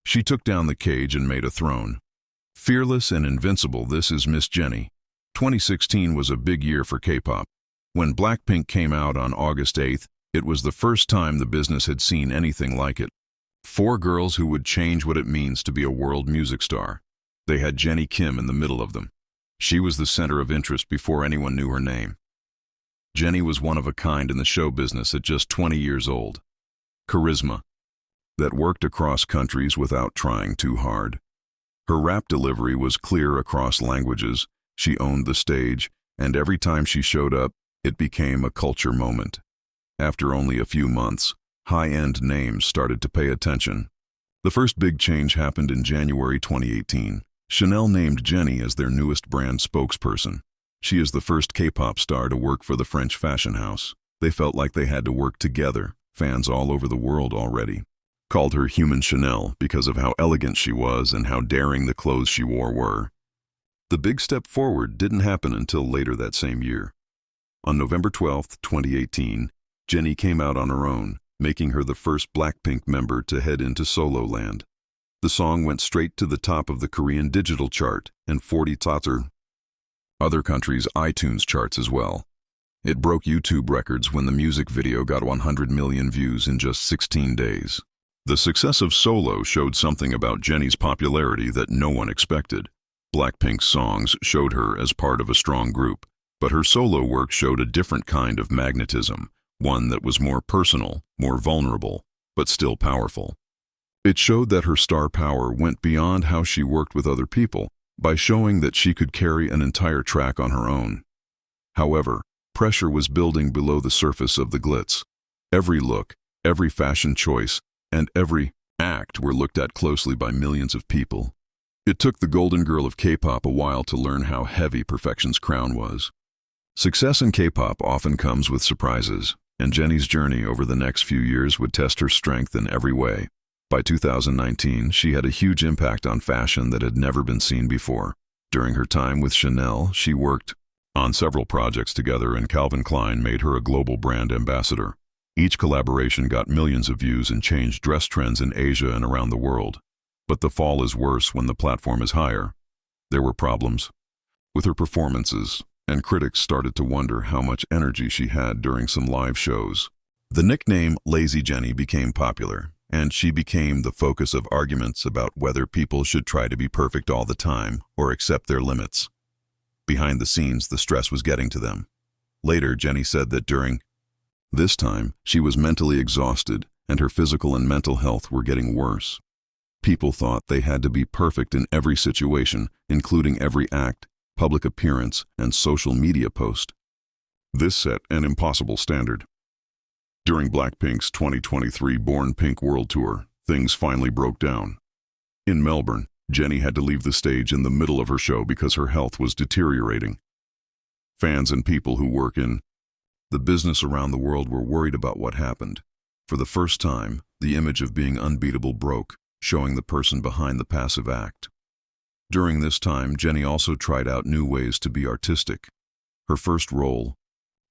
She took down the cage and made a throne. Fearless and invincible, this is Miss Jennie. 2016 was a big year for K-pop. When Blackpink came out on August 8th, it was the first time the business had seen anything like it. 4 girls who would change what it means to be a world music star. They had Jennie Kim in the middle of them. She was the center of interest before anyone knew her name. Jennie was one of a kind in the show business at just 20 years old. Charisma that worked across countries without trying too hard. Her rap delivery was clear across languages, she owned the stage, and every time she showed up, it became a culture moment. After only a few months, high-end names started to pay attention. The first big change happened in January 2018. Chanel named Jennie as their newest brand spokesperson. She is the first K-pop star to work for the French fashion house. They felt like they had to work together. Fans all over the world already called her Human Chanel because of how elegant she was and how daring the clothes she wore were. The big step forward didn't happen until later that same year. On November 12, 2018, Jennie came out on her own, making her the first Blackpink member to head into solo land. The song went straight to the top of the Korean digital chart and 40 other countries' iTunes charts as well. It broke YouTube records when the music video got 100 million views in just 16 days. The success of Solo showed something about Jennie's popularity that no one expected. Blackpink's songs showed her as part of a strong group, but her solo work showed a different kind of magnetism, one that was more personal, more vulnerable, but still powerful. It showed that her star power went beyond how she worked with other people, by showing that she could carry an entire track on her own. However, pressure was building below the surface of the glitz. Every look, every fashion choice, and every act were looked at closely by millions of people. It took the golden girl of K-pop a while to learn how heavy perfection's crown was. Success in K-pop often comes with surprises, and Jennie's journey over the next few years would test her strength in every way. By 2019, she had a huge impact on fashion that had never been seen before. During her time with Chanel, she worked on several projects together, and Calvin Klein made her a global brand ambassador. Each collaboration got millions of views and changed dress trends in Asia and around the world. But the fall is worse when the platform is higher. There were problems with her performances, and critics started to wonder how much energy she had during some live shows. The nickname Lazy Jennie became popular, and she became the focus of arguments about whether people should try to be perfect all the time or accept their limits. Behind the scenes, the stress was getting to them. Later, Jennie said that during this time, she was mentally exhausted, and her physical and mental health were getting worse. People thought they had to be perfect in every situation, including every act, public appearance, and social media post. This set an impossible standard. During Blackpink's 2023 Born Pink World Tour, things finally broke down. In Melbourne, Jennie had to leave the stage in the middle of her show because her health was deteriorating. Fans and people who work in the business around the world were worried about what happened. For the first time, the image of being unbeatable broke, showing the person behind the passive act. During this time, Jennie also tried out new ways to be artistic. Her first role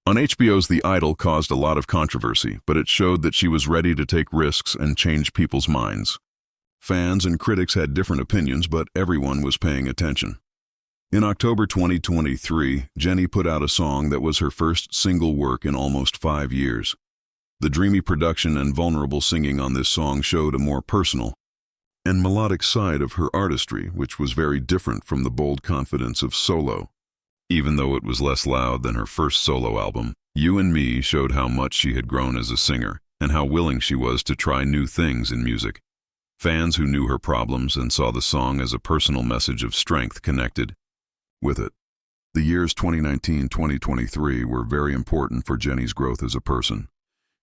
on HBO's The Idol caused a lot of controversy, but it showed that she was ready to take risks and change people's minds. Fans and critics had different opinions, but everyone was paying attention. In October 2023, Jennie put out a song that was her first single work in almost 5 years. The dreamy production and vulnerable singing on this song showed a more personal and melodic side of her artistry, which was very different from the bold confidence of Solo. Even though it was less loud than her first solo album, You and Me showed how much she had grown as a singer and how willing she was to try new things in music. Fans who knew her problems and saw the song as a personal message of strength connected with it. The years 2019-2023 were very important for Jennie's growth as a person.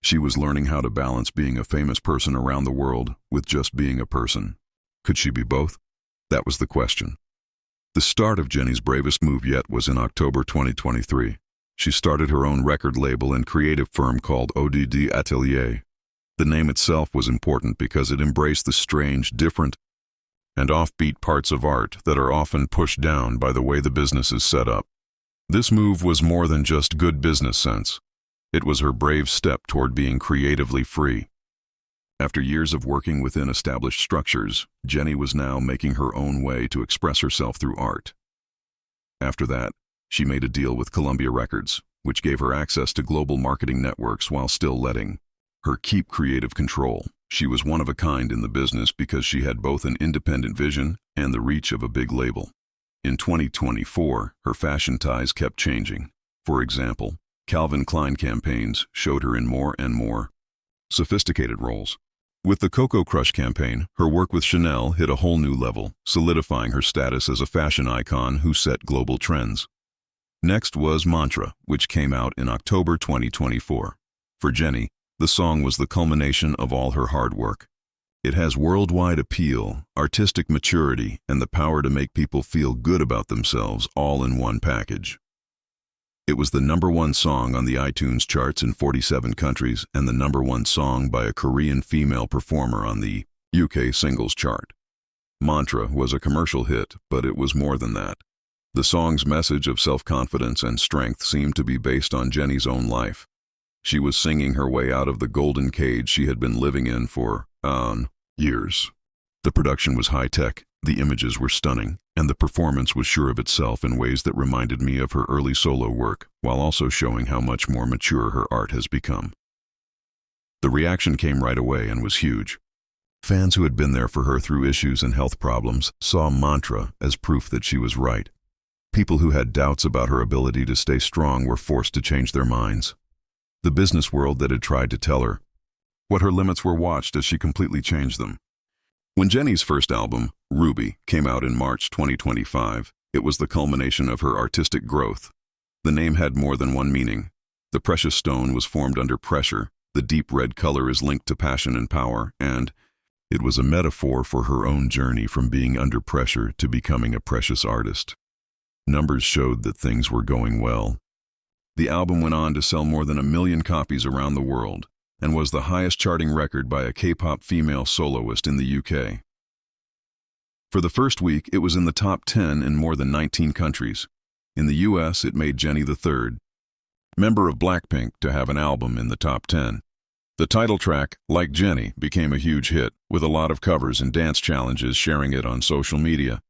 She was learning how to balance being a famous person around the world with just being a person. Could she be both? That was the question. The start of Jennie's bravest move yet was in October 2023. She started her own record label and creative firm called ODD Atelier. The name itself was important because it embraced the strange, different, and offbeat parts of art that are often pushed down by the way the business is set up. This move was more than just good business sense. It was her brave step toward being creatively free. After years of working within established structures, Jennie was now making her own way to express herself through art. After that, she made a deal with Columbia Records, which gave her access to global marketing networks while still letting her keep creative control. She was one of a kind in the business because she had both an independent vision and the reach of a big label. In 2024, her fashion ties kept changing. For example, Calvin Klein campaigns showed her in more and more sophisticated roles. With the Coco Crush campaign, her work with Chanel hit a whole new level, solidifying her status as a fashion icon who set global trends. Next was Mantra, which came out in October 2024. For Jennie, the song was the culmination of all her hard work. It has worldwide appeal, artistic maturity, and the power to make people feel good about themselves all in one package. It was the #1 song on the iTunes charts in 47 countries and the #1 song by a Korean female performer on the UK singles chart. Mantra was a commercial hit, but it was more than that. The song's message of self-confidence and strength seemed to be based on Jennie's own life. She was singing her way out of the golden cage she had been living in for years. The production was high-tech, the images were stunning, and the performance was sure of itself in ways that reminded me of her early solo work, while also showing how much more mature her art has become. The reaction came right away and was huge. Fans who had been there for her through issues and health problems saw Mantra as proof that she was right. People who had doubts about her ability to stay strong were forced to change their minds. The business world that had tried to tell her what her limits were watched as she completely changed them. When Jennie's first album, Ruby, came out in March 2025, it was the culmination of her artistic growth. The name had more than one meaning. The precious stone was formed under pressure, the deep red color is linked to passion and power, and it was a metaphor for her own journey from being under pressure to becoming a precious artist. Numbers showed that things were going well. The album went on to sell more than 1 million copies around the world, and was the highest charting record by a K-pop female soloist in the UK. For the first week, it was in the top 10 in more than 19 countries. In the US, it made Jennie the third member of Blackpink to have an album in the top 10. The title track, Like Jennie, became a huge hit, with a lot of covers and dance challenges sharing it on social media.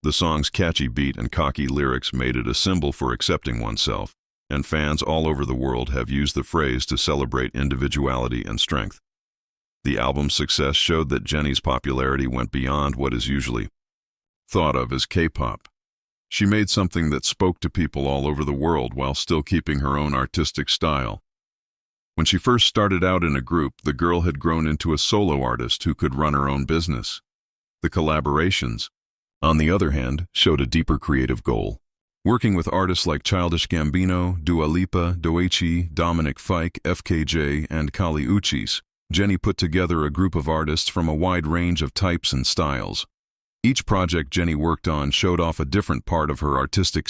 The song's catchy beat and cocky lyrics made it a symbol for accepting oneself, and fans all over the world have used the phrase to celebrate individuality and strength. The album's success showed that Jennie's popularity went beyond what is usually thought of as K-pop. She made something that spoke to people all over the world while still keeping her own artistic style. When she first started out in a group, the girl had grown into a solo artist who could run her own business. The collaborations, on the other hand, showed a deeper creative goal. Working with artists like Childish Gambino, Dua Lipa, Doechii, Dominic Fike, FKJ, and Kali Uchis, Jennie put together a group of artists from a wide range of types and styles. Each project Jennie worked on showed off a different part of her artistic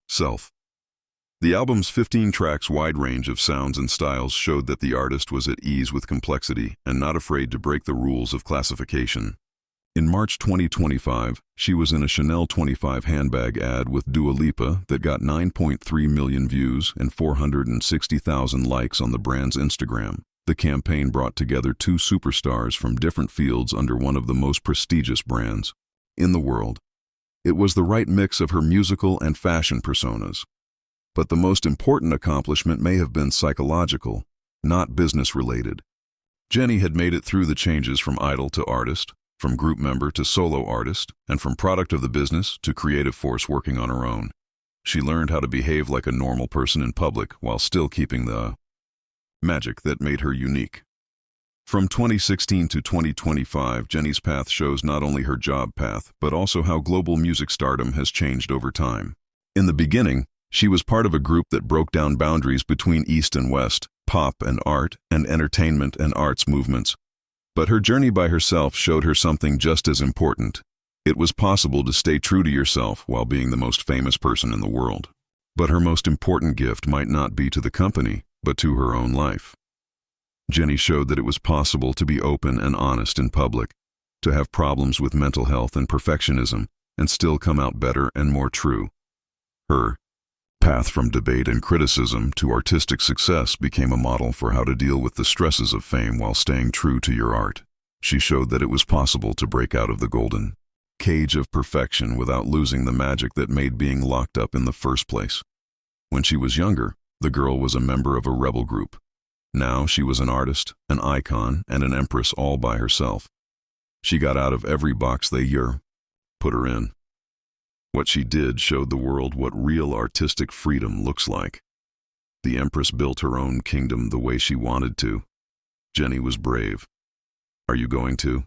self. The album's 15 tracks wide range of sounds and styles showed that the artist was at ease with complexity and not afraid to break the rules of classification. In March 2025, she was in a Chanel 25 handbag ad with Dua Lipa that got 9.3 million views and 460,000 likes on the brand's Instagram. The campaign brought together two superstars from different fields under one of the most prestigious brands in the world. It was the right mix of her musical and fashion personas. But the most important accomplishment may have been psychological, not business-related. Jennie had made it through the changes from idol to artist, from group member to solo artist, and from product of the business to creative force working on her own. She learned how to behave like a normal person in public while still keeping the magic that made her unique. From 2016 to 2025, Jennie's path shows not only her job path, but also how global music stardom has changed over time. In the beginning, she was part of a group that broke down boundaries between East and West, pop and art, and entertainment and arts movements. But her journey by herself showed her something just as important. It was possible to stay true to yourself while being the most famous person in the world. But her most important gift might not be to the company, but to her own life. Jennie showed that it was possible to be open and honest in public, to have problems with mental health and perfectionism, and still come out better and more true. Her path from debate and criticism to artistic success became a model for how to deal with the stresses of fame while staying true to your art. She showed that it was possible to break out of the golden cage of perfection without losing the magic that made being locked up in the first place. When she was younger, the girl was a member of a rebel group. Now she was an artist, an icon, and an empress all by herself. She got out of every box they put her in. What she did showed the world what real artistic freedom looks like. The empress built her own kingdom the way she wanted to. Jennie was brave. Are you going to?